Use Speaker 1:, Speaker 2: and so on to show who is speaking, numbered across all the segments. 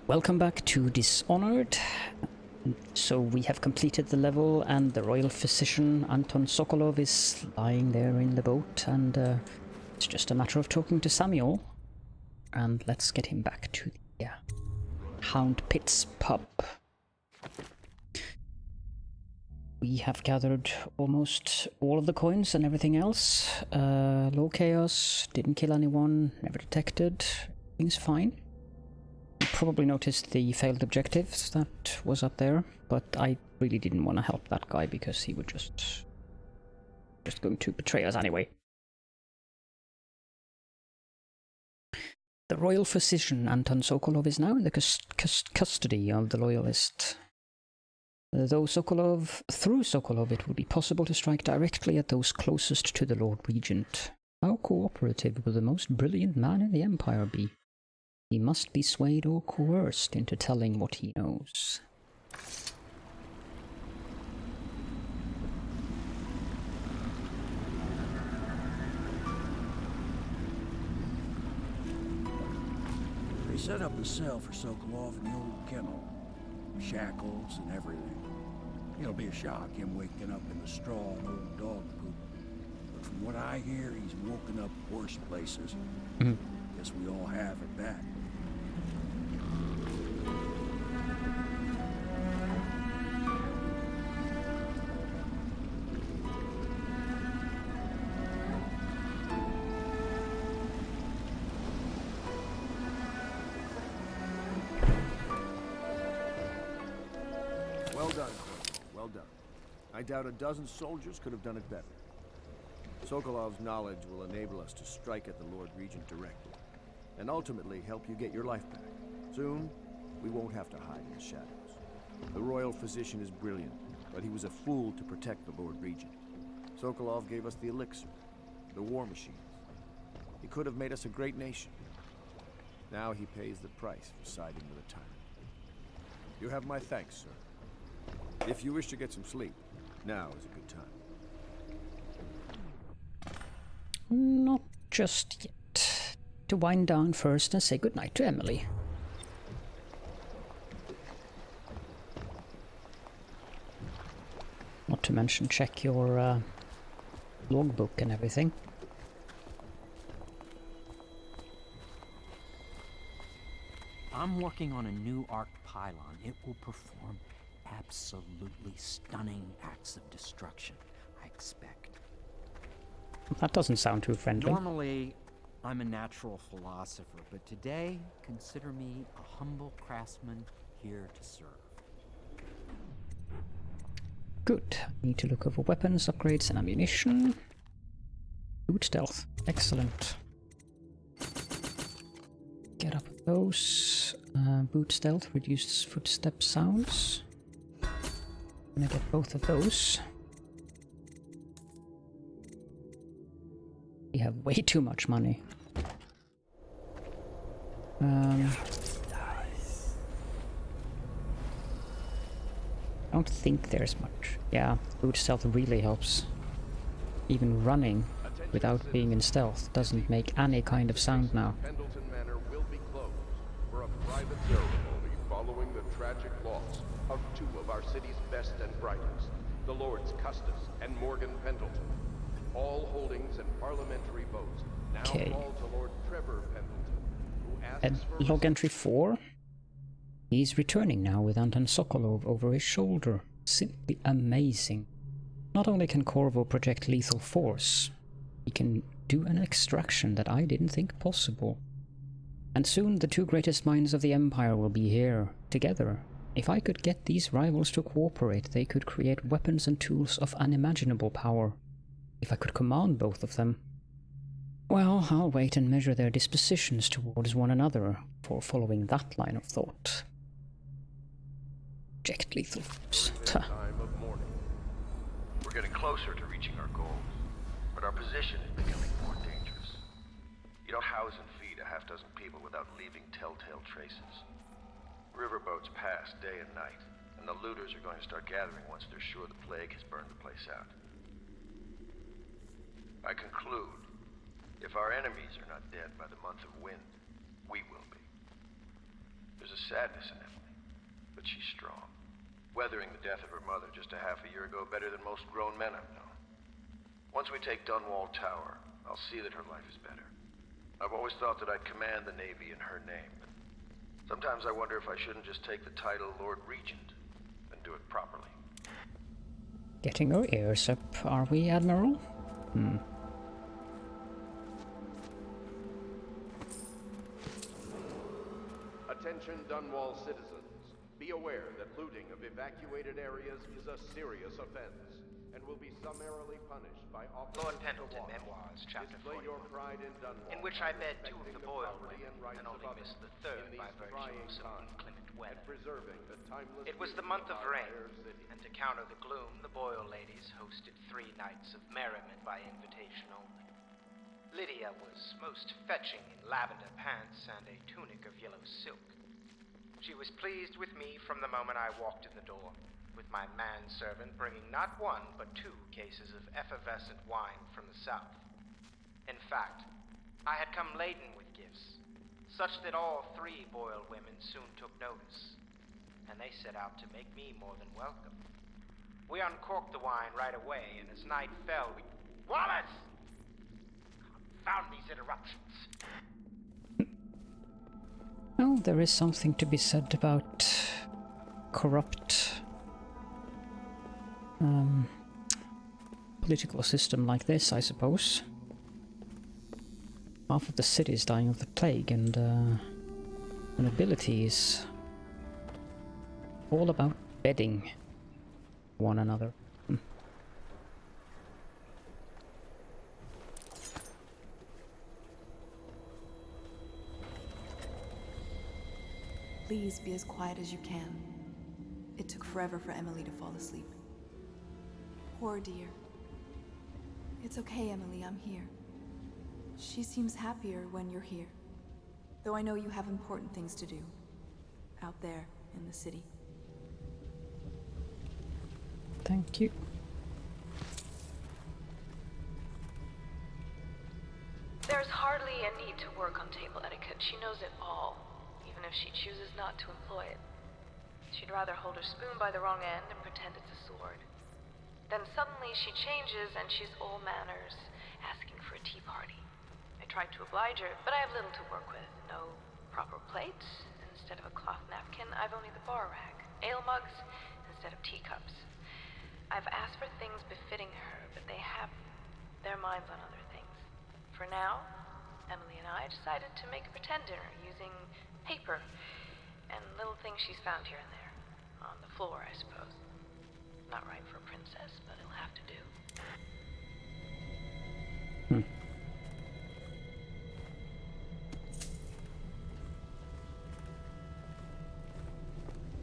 Speaker 1: Welcome back to Dishonored. So we have completed the level and the royal physician Anton Sokolov is lying there in the boat, and it's just a matter of talking to Samuel. And let's get him back to the Hound Pit's pub. We have gathered almost all of the coins and everything else. Low chaos, didn't kill anyone, never detected, everything's fine. You probably noticed the failed objectives that was up there, but I really didn't want to help that guy because he would just going to betray us anyway. The royal physician Anton Sokolov is now in the custody of the loyalist. Through Sokolov it will be possible to strike directly at those closest to the Lord Regent. How cooperative will the most brilliant man in the Empire be? He must be swayed or coerced into telling what he knows.
Speaker 2: They set up a cell for Sokolov in the old kennel. Shackles and everything. It'll be a shock, him waking up in the straw and old dog poop. But from what I hear, he's woken up worse places. Guess we all have at that.
Speaker 3: Well done, Corvo. Well done. I doubt a dozen soldiers could have done it better. Sokolov's knowledge will enable us to strike at the Lord Regent directly, and ultimately help you get your life back. Soon, we won't have to hide in the shadows. The royal physician is brilliant, but he was a fool to protect the Lord Regent. Sokolov gave us the elixir, the war machines. He could have made us a great nation. Now he pays the price for siding with a tyrant. You have my thanks, sir. If you wish to get some sleep, now is a good time.
Speaker 1: Not just yet. To wind down first and say goodnight to Emily. Not to mention check your logbook and everything.
Speaker 4: I'm working on a new arc pylon. It will perform absolutely stunning acts of destruction, I expect.
Speaker 1: That doesn't sound too friendly.
Speaker 4: Normally, I'm a natural philosopher, but today, consider me a humble craftsman here to serve.
Speaker 1: Good. Need to look over weapons, upgrades, and ammunition. Boot stealth. Excellent. Get up those. Boot stealth, reduced footstep sounds. I'm gonna get both of those. We have way too much money. I don't think there's much. Yeah, boot stealth really helps. Even running without being in stealth doesn't make any kind of sound now.
Speaker 5: Pendleton Manor will be closed for a private ceremony following the tragic loss of two of our city's best and brightest, the Lords Custis and Morgan Pendleton. All holdings and parliamentary votes now fall to Lord Trevor Pendleton, who asks for
Speaker 1: log entry 4. He's returning now with Anton Sokolov over his shoulder. Simply amazing. Not only can Corvo project lethal force, he can do an extraction that I didn't think possible. And soon the two greatest minds of the Empire will be here, together. If I could get these rivals to cooperate, they could create weapons and tools of unimaginable power. If I could command both of them. Well, I'll wait and measure their dispositions towards one another for following that line of thought. Project lethal force.
Speaker 5: time of mourning.
Speaker 6: We're getting closer to reaching our goals, but our position is becoming more dangerous. You don't house and feed a half dozen people without leaving telltale traces. Riverboats pass day and night, and the looters are going to start gathering once they're sure the plague has burned the place out. I conclude, if our enemies are not dead by the month of wind, we will be. There's a sadness in Emily, but she's strong. Weathering the death of her mother just a half a year ago better than most grown men I've known. Once we take Dunwall Tower, I'll see that her life is better. I've always thought that I'd command the Navy in her name, but sometimes I wonder if I shouldn't just take the title Lord Regent and do it properly.
Speaker 1: Getting our ears up, are we, Admiral?
Speaker 5: Attention Dunwall citizens. Be aware that looting of evacuated areas is a serious offense and will be summarily punished by officers
Speaker 7: Lord
Speaker 5: of the
Speaker 7: Pendleton
Speaker 5: law.
Speaker 7: Memoirs, Chapter
Speaker 5: Display
Speaker 7: 41,
Speaker 5: your pride in Dunwall,
Speaker 7: in which I bed two of
Speaker 5: protecting
Speaker 7: the Boyle
Speaker 5: property
Speaker 7: women
Speaker 5: rights
Speaker 7: and only
Speaker 5: of
Speaker 7: missed the
Speaker 5: others
Speaker 7: third
Speaker 5: in
Speaker 7: by
Speaker 5: these
Speaker 7: virtue
Speaker 5: trying
Speaker 7: of some
Speaker 5: times,
Speaker 7: inclement
Speaker 5: and
Speaker 7: weather.
Speaker 5: preserving the timeless
Speaker 7: It was the
Speaker 5: beauty
Speaker 7: month of
Speaker 5: our
Speaker 7: rain,
Speaker 5: fair city.
Speaker 7: and to counter the gloom, the Boyle ladies hosted 3 nights of merriment by invitation only. Lydia was most fetching in lavender pants and a tunic of yellow silk. She was pleased with me from the moment I walked in the door, with my manservant bringing not 1 but 2 cases of effervescent wine from the south. In fact, I had come laden with gifts, such that all 3 Boyle women soon took notice, and they set out to make me more than welcome. We uncorked the wine right away, and as night fell, we... Wallace! Confound these interruptions.
Speaker 1: Well, there is something to be said about corrupt political system like this, I suppose. Half of the city is dying of the plague, and the nobility is all about bedding one another.
Speaker 8: Please be as quiet as you can. It took forever for Emily to fall asleep. Poor dear. It's okay, Emily, I'm here. She seems happier when you're here. Though I know you have important things to do. Out there, in the city.
Speaker 1: Thank you.
Speaker 9: There's hardly a need to work on table etiquette. She knows it all, even if she chooses not to employ it. She'd rather hold her spoon by the wrong end and pretend it's a sword. Then suddenly she changes and she's all manners, asking for a tea party. I tried to oblige her, but I have little to work with. No proper plates. Instead of a cloth napkin, I've only the bar rack. Ale mugs instead of teacups. I've asked for things befitting her, but they have their minds on other things. For now, Emily and I decided to make a pretend dinner using paper and little things she's found here and there. On the floor, I suppose. Not right for a princess, but it'll have to do.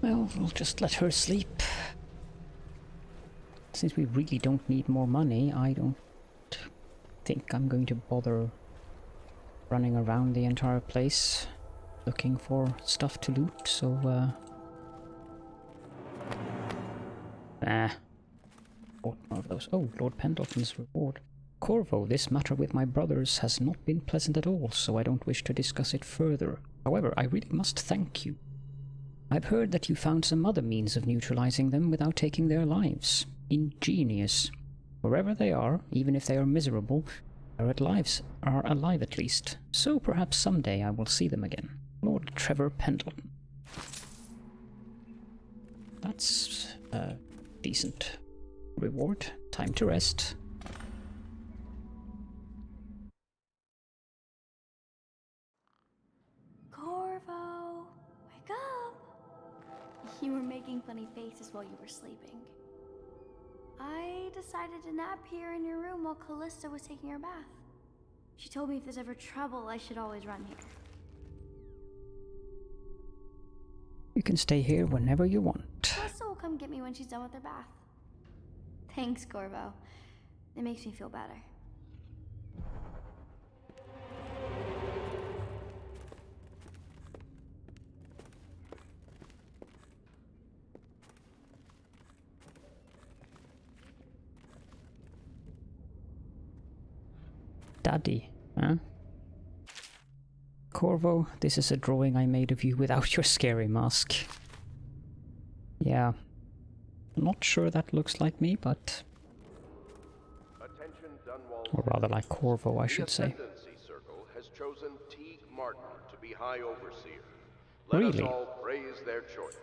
Speaker 1: Well, we'll just let her sleep. Since we really don't need more money, I don't think I'm going to bother running around the entire place looking for stuff to loot, so bought one of those. Oh, Lord Pendleton's reward. Corvo, this matter with my brothers has not been pleasant at all, so I don't wish to discuss it further. However, I really must thank you. I've heard that you found some other means of neutralizing them without taking their lives. Ingenious. Wherever they are, even if they are miserable, are alive at least. So perhaps someday I will see them again. Lord Trevor Pendleton. That's a decent reward. Time to rest.
Speaker 10: Corvo, wake up! You were making funny faces while you were sleeping. I decided to nap here in your room while Callista was taking her bath. She told me if there's ever trouble, I should always run here.
Speaker 1: You can stay here whenever you want.
Speaker 10: Callista will come get me when she's done with her bath. Thanks, Corvo. It makes me feel better.
Speaker 1: Daddy, huh? Corvo, this is a drawing I made of you without your scary mask. Yeah. I'm not sure that looks like me, but...
Speaker 5: Attention, Dunwall
Speaker 1: or rather like Corvo, I should say.
Speaker 5: The Ascendancy Circle has chosen Teague Martin to be High Overseer. Let us
Speaker 1: Really?
Speaker 5: all praise their choice.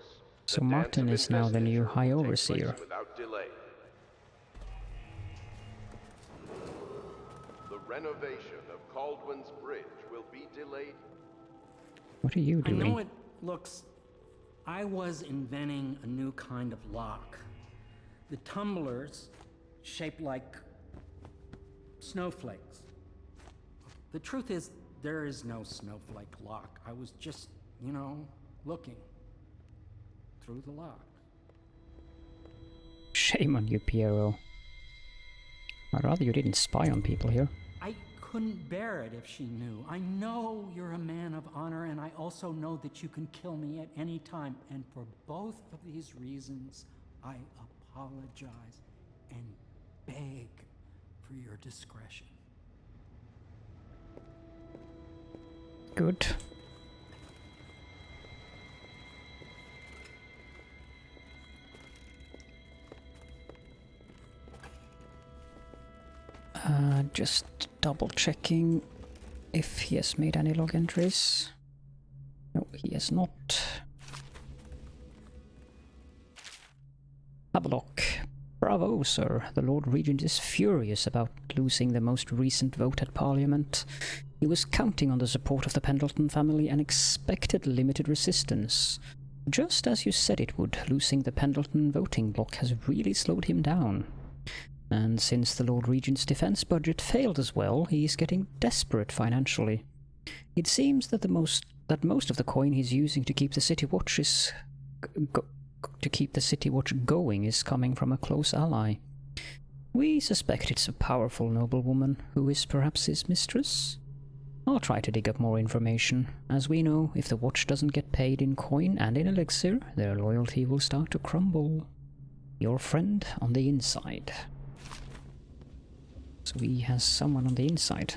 Speaker 1: So
Speaker 5: The
Speaker 1: Martin
Speaker 5: dance of
Speaker 1: is now the new
Speaker 5: investiture
Speaker 1: High
Speaker 5: will take
Speaker 1: Overseer.
Speaker 5: place without delay. The renovation of Caldwin's Bridge will be delayed.
Speaker 1: What are you
Speaker 4: I
Speaker 1: doing?
Speaker 4: know it looks... I was inventing a new kind of lock. The tumblers shaped like snowflakes. The truth is, there is no snowflake lock. I was just, you know, looking through the lock.
Speaker 1: Shame on you, Piero. I'd rather you didn't spy on people here.
Speaker 4: I couldn't bear it if she knew. I know you're a man of honor, and I also know that you can kill me at any time. And for both of these reasons, I apologize and beg for your discretion.
Speaker 1: Good. Just double checking if he has made any log entries. No, he has not. Have a look. Bravo, sir. The Lord Regent is furious about losing the most recent vote at Parliament. He was counting on the support of the Pendleton family and expected limited resistance. Just as you said it would, losing the Pendleton voting bloc has really slowed him down. And since the Lord Regent's defense budget failed as well, he is getting desperate financially. It seems that most of the coin he's using to keep the City Watch going is coming from a close ally. We suspect it's a powerful noblewoman who is perhaps his mistress. I'll try to dig up more information. As we know, if the watch doesn't get paid in coin and in elixir, their loyalty will start to crumble. Your friend on the inside. So he has someone on the inside.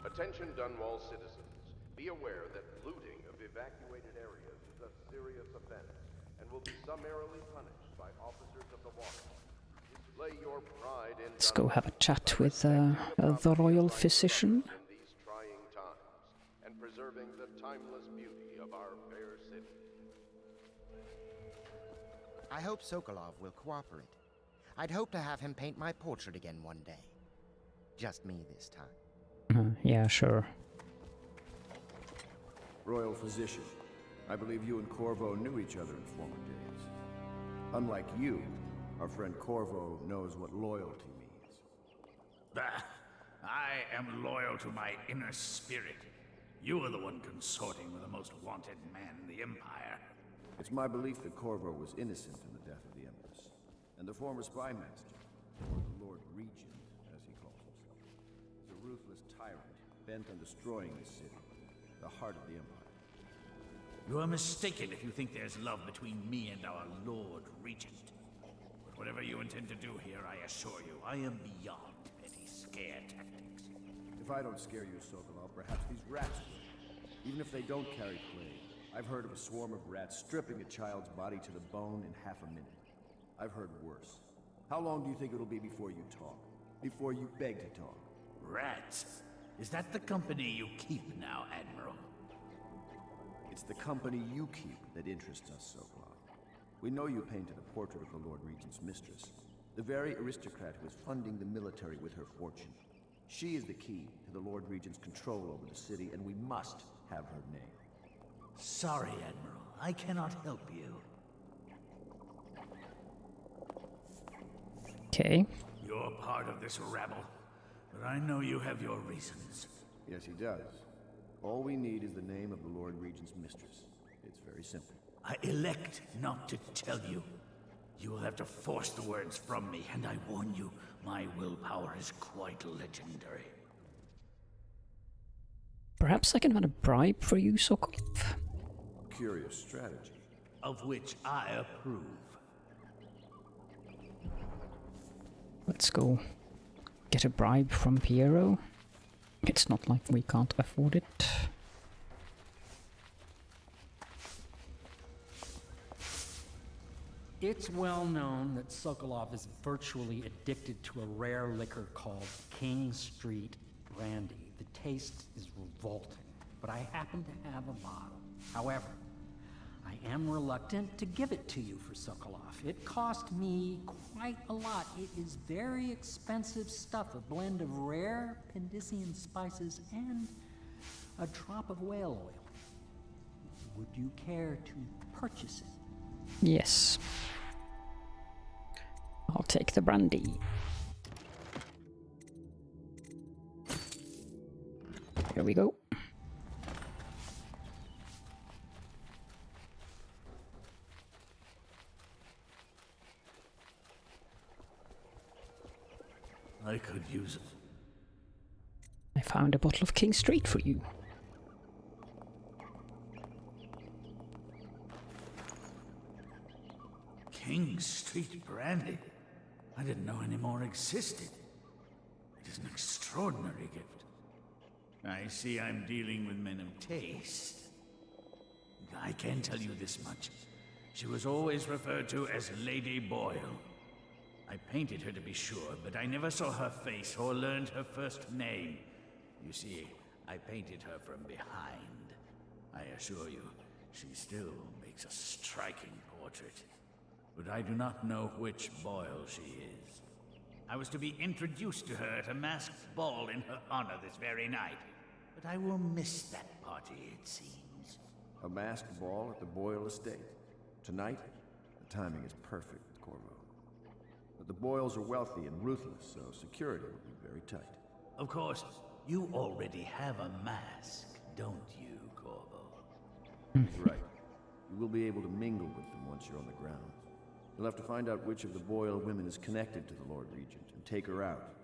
Speaker 5: Attention Dunwall citizens. Be aware that looting of evacuated areas is a serious offense and will be summarily punished by officers of the watch. Display your pride in
Speaker 1: Let's go have a chat with the royal physician.
Speaker 5: in these trying times and preserving the timeless beauty of our fair city.
Speaker 11: I hope Sokolov will cooperate. I'd hope to have him paint my portrait again one day. Just me this time.
Speaker 1: Yeah, sure.
Speaker 3: Royal Physician, I believe you and Corvo knew each other in former days. Unlike you, our friend Corvo knows what loyalty means.
Speaker 12: Bah! I am loyal to my inner spirit. You are the one consorting with the most wanted man in the Empire.
Speaker 3: It's my belief that Corvo was innocent in the death of the Empress, and the former spy master, or the Lord Regent, as he calls himself, is a ruthless tyrant bent on destroying this city, the heart of the Empire.
Speaker 12: You are mistaken if you think there's love between me and our Lord Regent. But whatever you intend to do here, I assure you, I am beyond petty scare tactics.
Speaker 3: If I don't scare you, Sokolov, perhaps these rats will. Even if they don't carry plague, I've heard of a swarm of rats stripping a child's body to the bone in half a minute. I've heard worse. How long do you think it'll be before you talk? Before you beg to talk?
Speaker 12: Rats? Is that the company you keep now, Admiral?
Speaker 3: It's the company you keep that interests us, Sokolov. We know you painted a portrait of the Lord Regent's mistress, the very aristocrat who is funding the military with her fortune. She is the key to the Lord Regent's control over the city, and we must have her name.
Speaker 12: Sorry, Admiral. I cannot help you.
Speaker 1: Okay.
Speaker 12: You're part of this rabble, but I know you have your reasons.
Speaker 3: Yes, he does. All we need is the name of the Lord Regent's mistress. It's very simple.
Speaker 12: I elect not to tell you. You will have to force the words from me, and I warn you, my willpower is quite legendary.
Speaker 1: Perhaps I can run a bribe for you, Sokolov?
Speaker 3: Curious strategy.
Speaker 12: Of which I approve.
Speaker 1: Let's go get a bribe from Piero. It's not like we can't afford it.
Speaker 4: It's well known that Sokolov is virtually addicted to a rare liquor called King Street Brandy. The taste is revolting, but I happen to have a bottle. However, I am reluctant to give it to you for Sokolov. It cost me quite a lot. It is very expensive stuff, a blend of rare Pendician spices and a drop of whale oil. Would you care to purchase it?
Speaker 1: Yes. I'll take the brandy. Here we go.
Speaker 12: I could use it.
Speaker 1: I found a bottle of King Street for you.
Speaker 12: King Street Brandy? I didn't know any more existed. It is an extraordinary gift. I see I'm dealing with men of taste. I can tell you this much. She was always referred to as Lady Boyle. I painted her to be sure, but I never saw her face or learned her first name. You see, I painted her from behind. I assure you, she still makes a striking portrait. But I do not know which Boyle she is. I was to be introduced to her at a masked ball in her honor this very night. But I will miss that party, it seems.
Speaker 3: A masked ball at the Boyle estate. Tonight? The timing is perfect with Corvo. But the Boyles are wealthy and ruthless, so security will be very tight.
Speaker 12: Of course, you already have a mask, don't you, Corvo?
Speaker 3: He's right. You will be able to mingle with them once you're on the ground. You'll have to find out which of the Boyle women is connected to the Lord Regent and take her out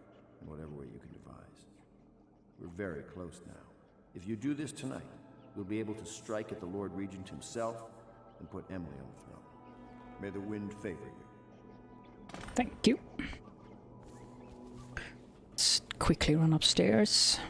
Speaker 3: in whatever way you can devise. We're very close now. If you do this tonight, you'll be able to strike at the Lord Regent himself and put Emily on the throne. May the wind favor you.
Speaker 1: Thank you. Let's quickly run upstairs.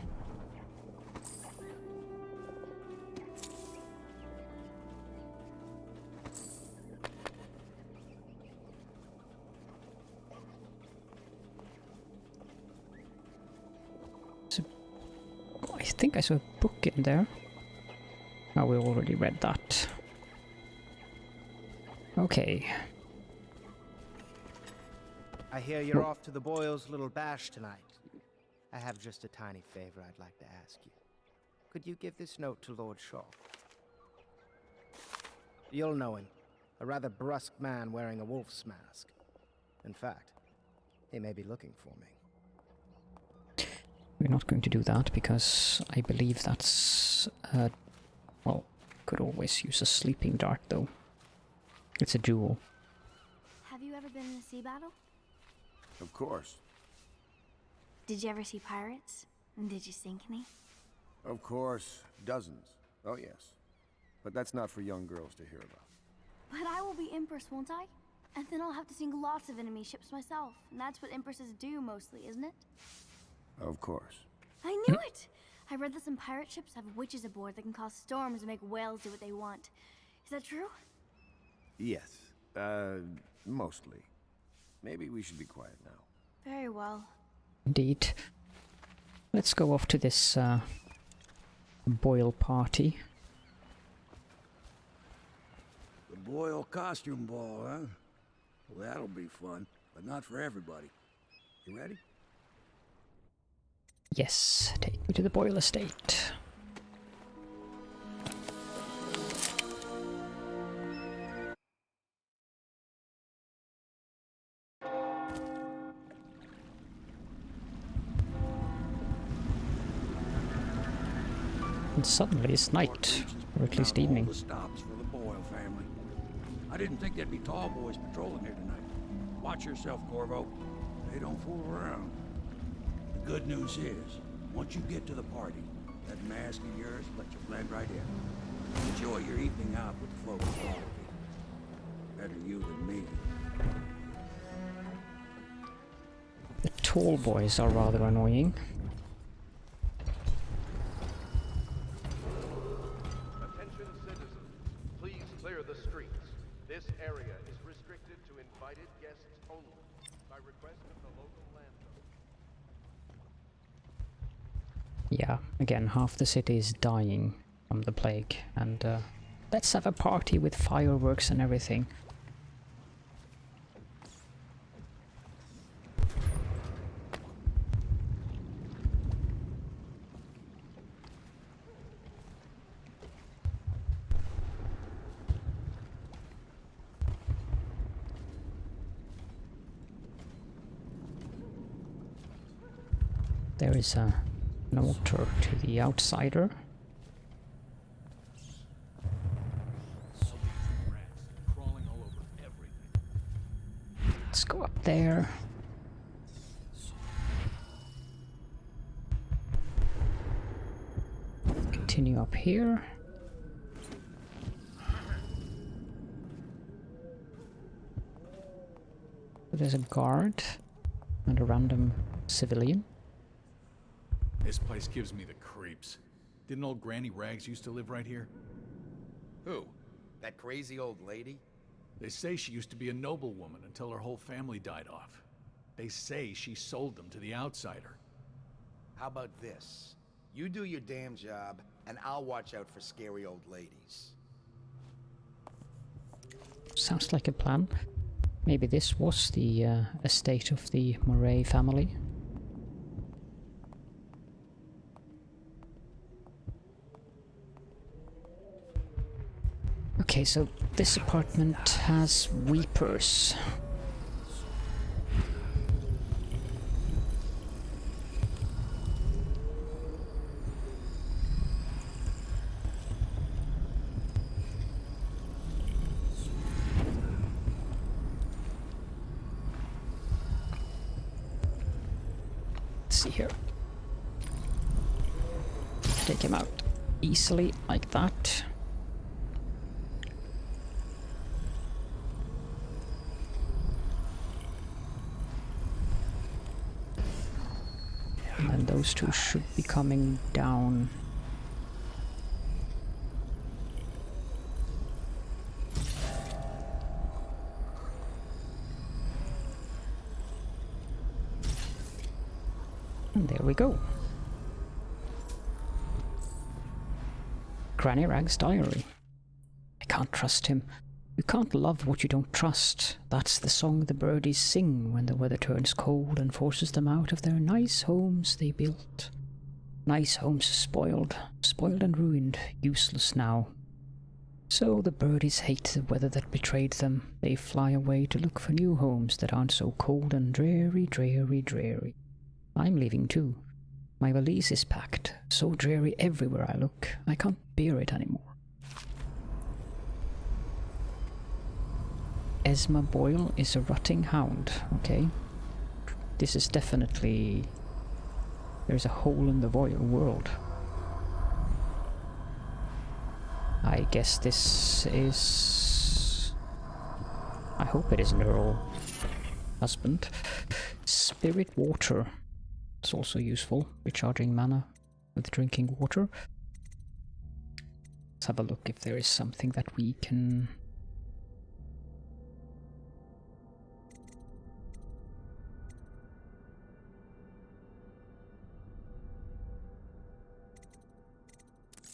Speaker 1: I think I saw a book in there. Oh, we already read that. Okay.
Speaker 11: I hear you're off to the Boyles' little bash tonight. I have just a tiny favor I'd like to ask you. Could you give this note to Lord Shaw? You'll know him. A rather brusque man wearing a wolf's mask. In fact, he may be looking for me.
Speaker 1: We're not going to do that because I believe that's... well, could always use a sleeping dart though. It's a duel.
Speaker 10: Have you ever been in a sea battle?
Speaker 3: Of course.
Speaker 10: Did you ever see pirates? And did you sink any?
Speaker 3: Of course. Dozens. Oh yes. But that's not for young girls to hear about.
Speaker 10: But I will be Empress, won't I? And then I'll have to sink lots of enemy ships myself. And that's what Empresses do mostly, isn't it?
Speaker 3: Of course.
Speaker 10: I knew it! I read that some pirate ships have witches aboard that can cause storms and make whales do what they want. Is that true?
Speaker 3: Yes. Mostly. Maybe we should be quiet now.
Speaker 10: Very well.
Speaker 1: Indeed. Let's go off to this Boyle party.
Speaker 2: The Boyle costume ball, huh? Well, that'll be fun, but not for everybody. You ready?
Speaker 1: Yes, take me to the Boyle estate. And suddenly it's night, or at least evening.
Speaker 2: All the stops for the Boyle family. I didn't think there'd be tall boys patrolling here tonight. Watch yourself, Corvo. They don't fool around. The good news is, once you get to the party, that mask of yours will let you blend right in. Enjoy your evening out with the folks of quality. Better you than me.
Speaker 1: The tall boys are rather annoying.
Speaker 5: Attention citizens, please clear the streets. This area is restricted to invited guests only, by request of the local landowner.
Speaker 1: Yeah, again, half the city is dying from the plague, and let's have a party with fireworks and everything. There is an altar to the outsider. Let's go up there. Continue up here. There's a guard and a random civilian.
Speaker 13: This place gives me the creeps. Didn't old Granny Rags used to live right here?
Speaker 11: Who? That crazy old lady?
Speaker 13: They say she used to be a noblewoman until her whole family died off. They say she sold them to the outsider.
Speaker 11: How about this? You do your damn job, and I'll watch out for scary old ladies.
Speaker 1: Sounds like a plan. Maybe this was the estate of the Murray family. Okay, so this apartment has weepers. Let's see here. Take him out easily like that. And those two should be coming down. And there we go. Granny Rag's diary. I can't trust him. You can't love what you don't trust. That's the song the birdies sing when the weather turns cold and forces them out of their nice homes they built. Nice homes spoiled and ruined, useless now. So the birdies hate the weather that betrayed them. They fly away to look for new homes that aren't so cold and dreary, dreary, dreary. I'm leaving too. My valise is packed, so dreary everywhere I look. I can't bear it anymore. Esma Boyle is a rutting hound. Okay. This is definitely... There's a hole in the world. I guess this is... I hope it isn't her old husband. Spirit water. It's also useful. Recharging mana with drinking water. Let's have a look if there is something that we can...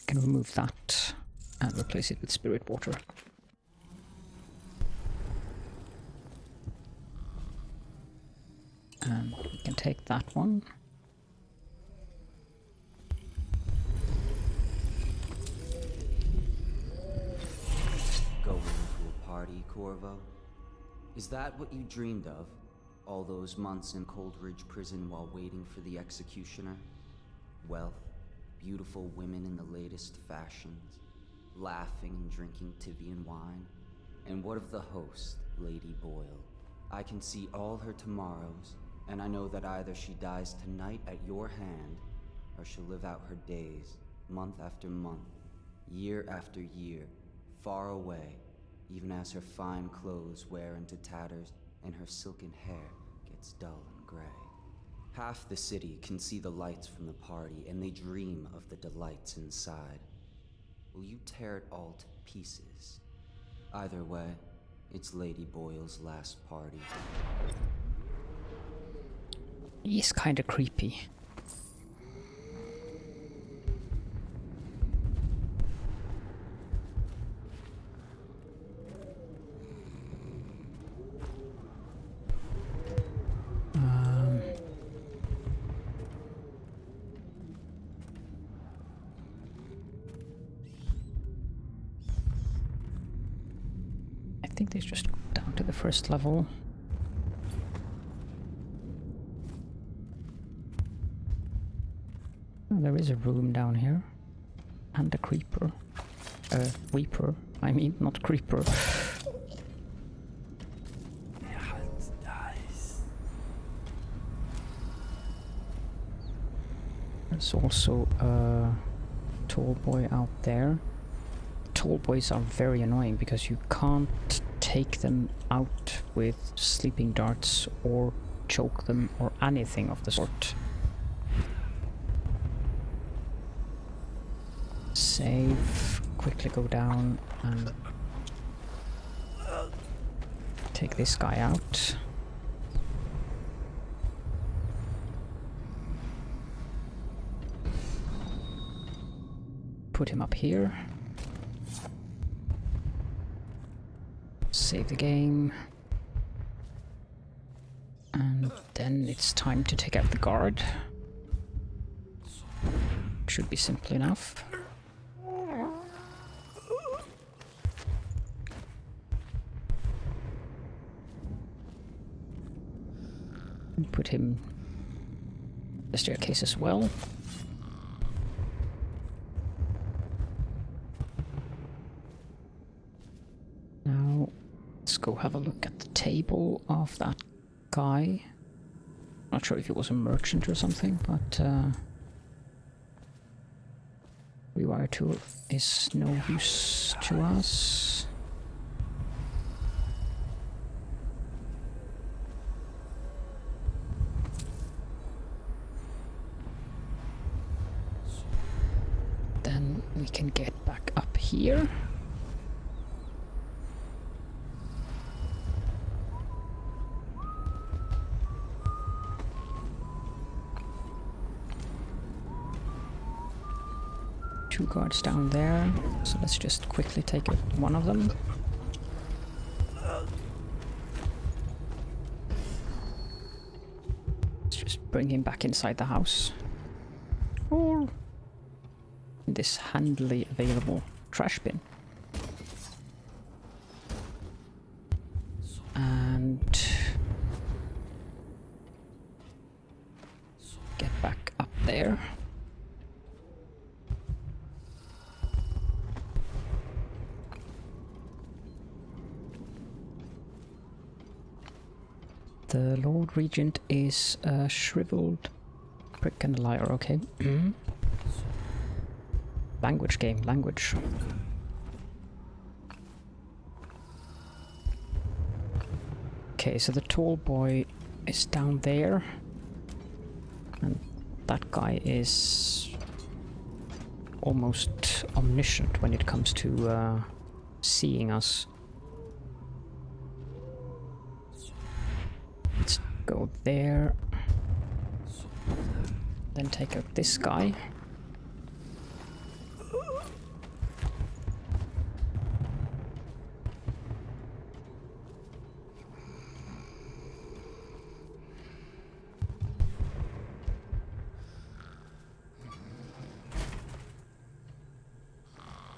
Speaker 1: can remove that and replace it with spirit water. And we can take that one.
Speaker 14: Going to a party, Corvo? Is that what you dreamed of? All those months in Coldridge Prison while waiting for the executioner? Wealth, beautiful women in the latest fashions, laughing and drinking Tivian wine. And what of the host, Lady Boyle? I can see all her tomorrows, and I know that either she dies tonight at your hand, or she'll live out her days, month after month, year after year, far away, even as her fine clothes wear into tatters and her silken hair gets dull and gray. Half the city can see the lights from the party, and they dream of the delights inside. Will you tear it all to pieces? Either way, It's Lady Boyle's last party.
Speaker 1: He's kinda creepy. I think they just go down to the first level. Oh, there is a room down here. And a creeper. Weeper. I mean, not creeper. There's also a tall boy out there. Tall boys are very annoying because you can't take them out with sleeping darts or choke them or anything of the sort. Save, quickly go down and take this guy out. Put him up here. Save the game. And then it's time to take out the guard. Should be simple enough. And put him the staircase as well. Now let's go have a look at the table of that guy. Not sure if he was a merchant or something, but rewire tool is no use to us. Then we can get back up here. Two guards down there, so let's just quickly take out one of them. Let's just bring him back inside the house. Or this handily available trash bin. And get back up there. The Lord Regent is a shriveled prick and a liar, okay. Language game, language. Okay, so the tall boy is down there. And that guy is almost omniscient when it comes to seeing us. Let's go there. Then take out this guy.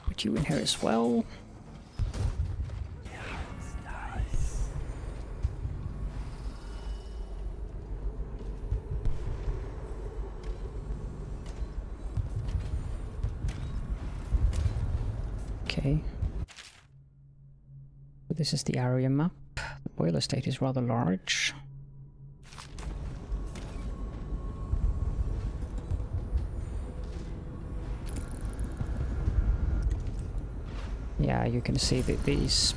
Speaker 1: Put you in here as well. Okay. So this is the area map. The Boyle estate is rather large. Yeah, you can see that these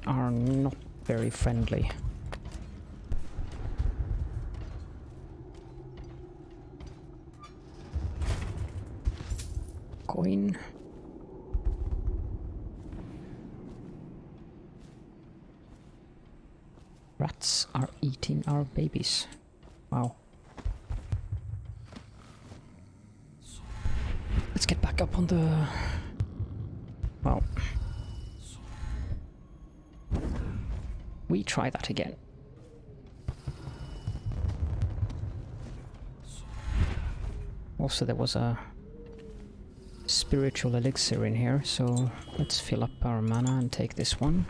Speaker 1: are not very friendly. Coin. Rats are eating our babies. Wow. Let's get back up on the... Well... We try that again. Also, there was a spiritual elixir in here, so let's fill up our mana and take this one.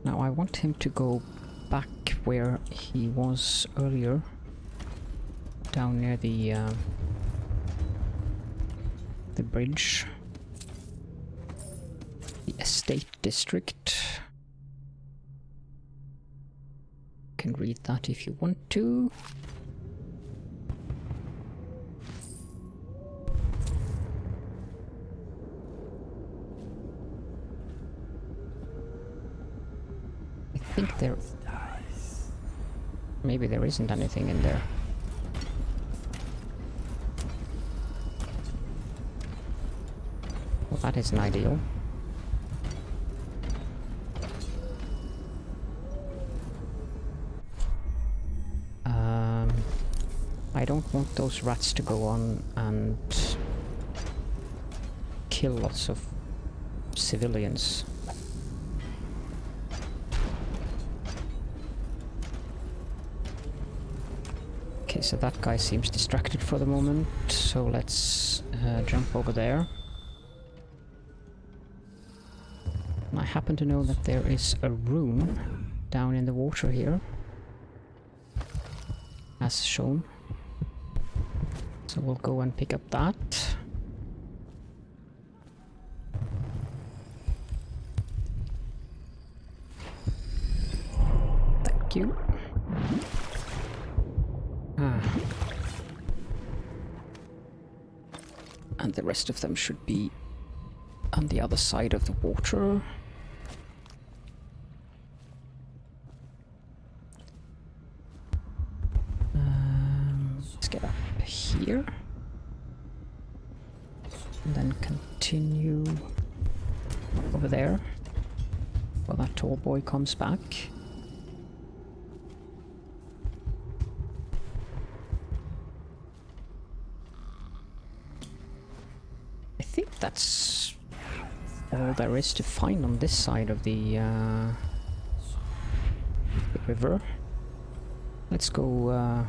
Speaker 1: Now I want him to go back where he was earlier, down near the bridge, the estate district. You can read that if you want to. I think there... Maybe there isn't anything in there. Well, that isn't ideal. I don't want those rats to go on and kill lots of civilians. Okay, so that guy seems distracted for the moment, so let's jump over there. And I happen to know that there is a room down in the water here, as shown. So we'll go and pick up that. Thank you. And the rest of them should be on the other side of the water. Let's get up here. And then continue over there while that tall boy comes back. I think that's all there is to find on this side of the river. Let's go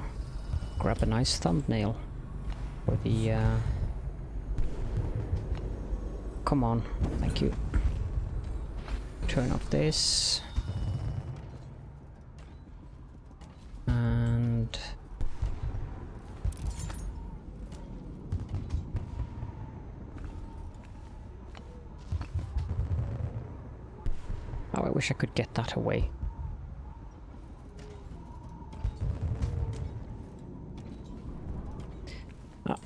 Speaker 1: grab a nice thumbnail for the... Come on, thank you. Turn off this. And... Oh, I wish I could get that away. Ah,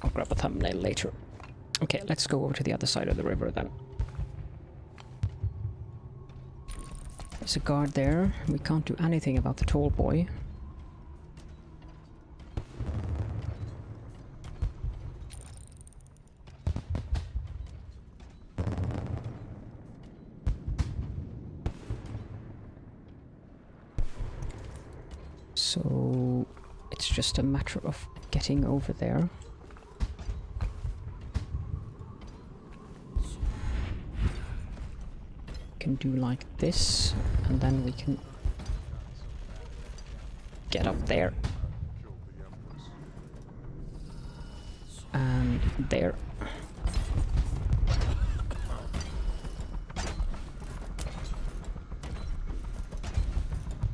Speaker 1: I'll grab a thumbnail later. Okay, let's go over to the other side of the river then. There's a guard there. We can't do anything about the tall boy. So it's just a matter of getting over there. Can do like this, and then we can get up there and there.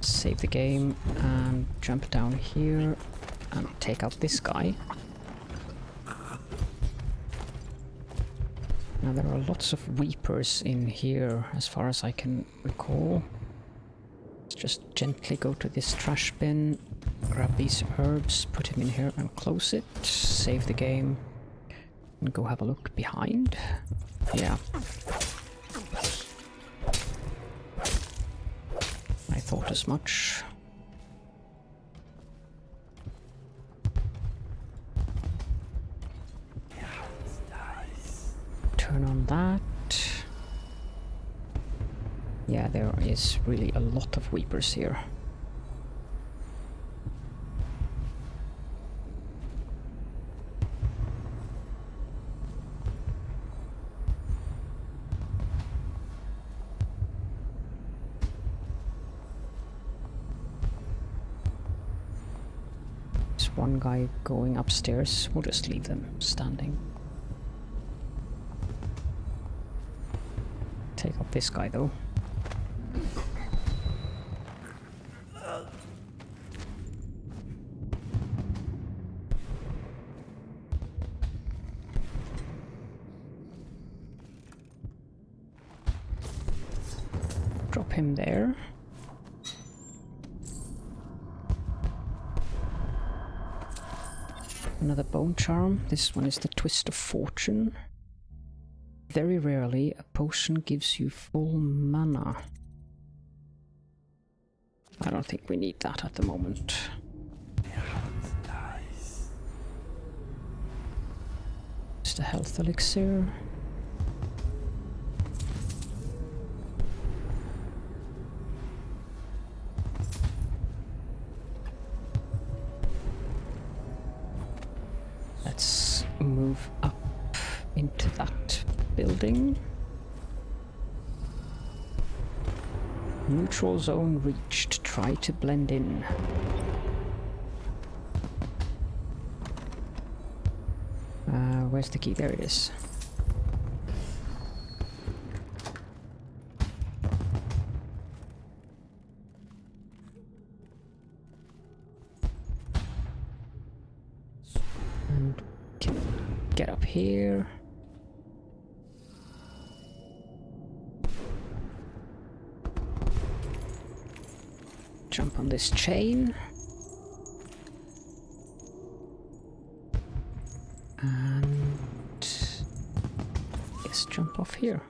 Speaker 1: Save the game and jump down here and take out this guy. Now there are lots of weepers in here as far as I can recall. Let's just gently go to this trash bin, grab these herbs, put him in here and close it, save the game and go have a look behind. Yeah. I thought as much. Turn on that. Yeah, there is really a lot of weepers here. There's one guy going upstairs. We'll just leave them standing. Take up this guy though. Drop him there. Another bone charm. This one is the Twist of Fortune. Very rarely, a potion gives you full mana. I don't think we need that at the moment. Just a health elixir. Let's move up into that building. Neutral zone reached. Try to blend in. Where's the key? There it is. And can get up here. Jump on this chain. And yes, jump off here.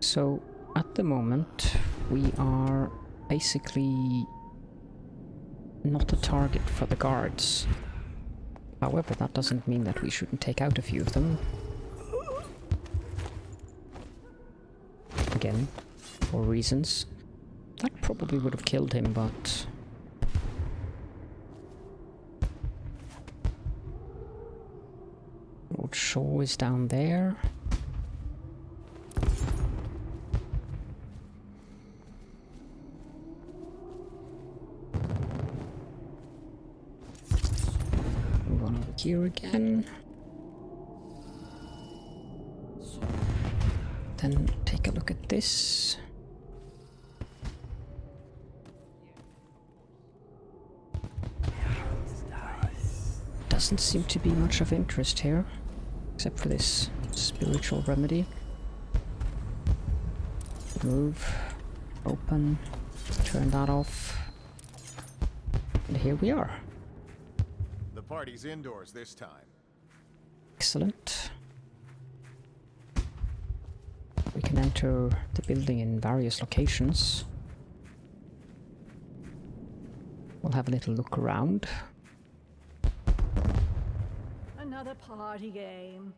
Speaker 1: So at the moment we are basically not a target for the guards. However, that doesn't mean that we shouldn't take out a few of them. Again, for reasons. That probably would have killed him, but... Lord Shaw is down there. Here again. Then take a look at this. Doesn't seem to be much of interest here, except for this spiritual remedy. Move, open, turn that off, and here we are.
Speaker 15: Party's indoors this time.
Speaker 1: Excellent. We can enter the building in various locations. We'll have a little look around.
Speaker 16: Another party game.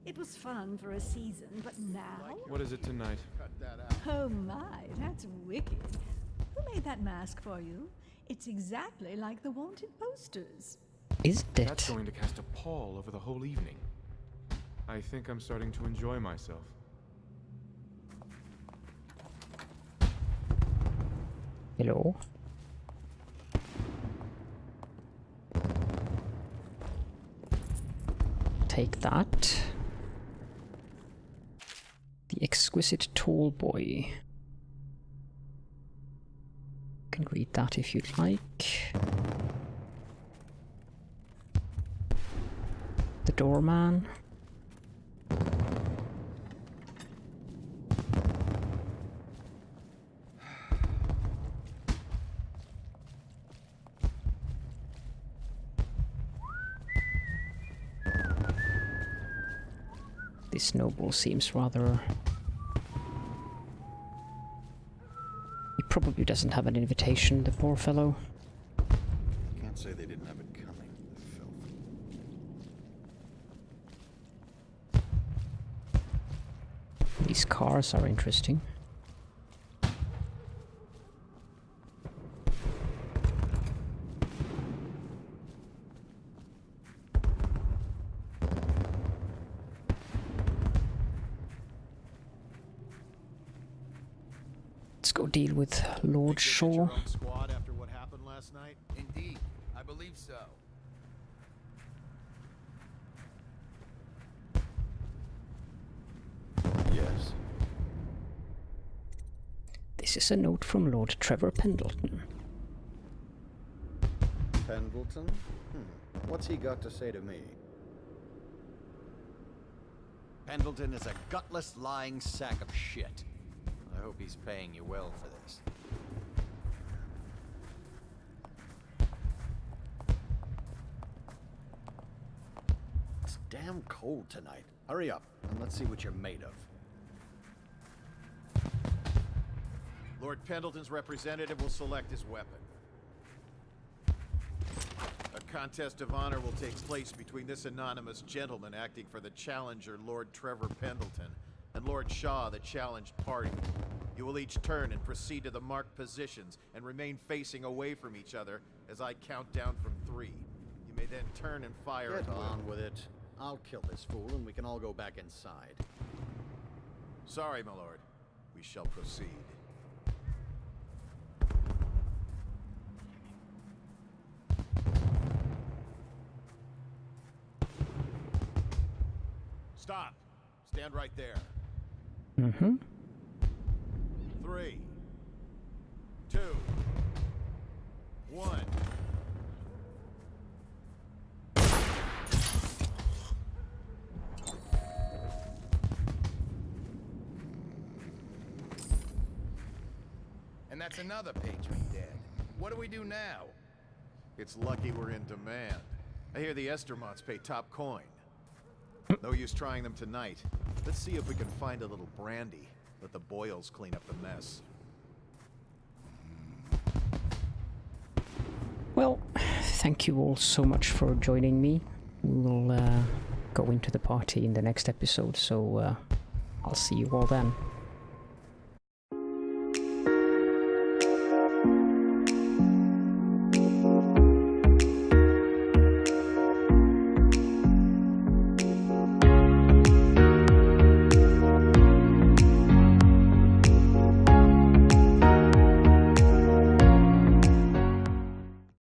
Speaker 16: It was fun for a season, but now?
Speaker 17: What is it tonight?
Speaker 15: Cut that out.
Speaker 16: Oh my, that's wicked. Who made that mask for you? It's exactly like the wanted posters.
Speaker 1: Is it?
Speaker 17: That's going to cast a pall over the whole evening. I think I'm starting to enjoy myself.
Speaker 1: Hello. Take that. The exquisite tall boy. You can read that if you'd like. The doorman. This noble seems rather probably doesn't have an invitation, the poor fellow.
Speaker 15: Can't say they didn't have it coming, the filth.
Speaker 1: These cars are interesting. Let's go deal with Lord Shaw.
Speaker 15: Squad after what happened last night?
Speaker 18: Indeed, I believe so.
Speaker 15: Yes.
Speaker 1: This is a note from Lord Trevor Pendleton.
Speaker 15: Pendleton? What's he got to say to me?
Speaker 19: Pendleton is a gutless, lying sack of shit. I hope he's paying you well for this.
Speaker 15: It's damn cold tonight. Hurry up, and let's see what you're made of. Lord Pendleton's representative will select his weapon. A contest of honor will take place between this anonymous gentleman acting for the challenger, Lord Trevor Pendleton, and Lord Shaw, the challenged party. You will each turn and proceed to the marked positions and remain facing away from each other as I count down from 3. You may then turn and fire at will.
Speaker 19: Get on with it. I'll kill this fool and we can all go back inside.
Speaker 15: Sorry, my lord. We shall proceed. Stop. Stand right there. 3, 2, 1.
Speaker 18: And that's another patron dead. What do we do now?
Speaker 15: It's lucky we're in demand. I hear the Estermonts pay top coin. No use trying them tonight. Let's see if we can find a little brandy. Let the Boyles clean up the mess.
Speaker 1: Well, thank you all so much for joining me. We'll go into the party in the next episode, so I'll see you all then.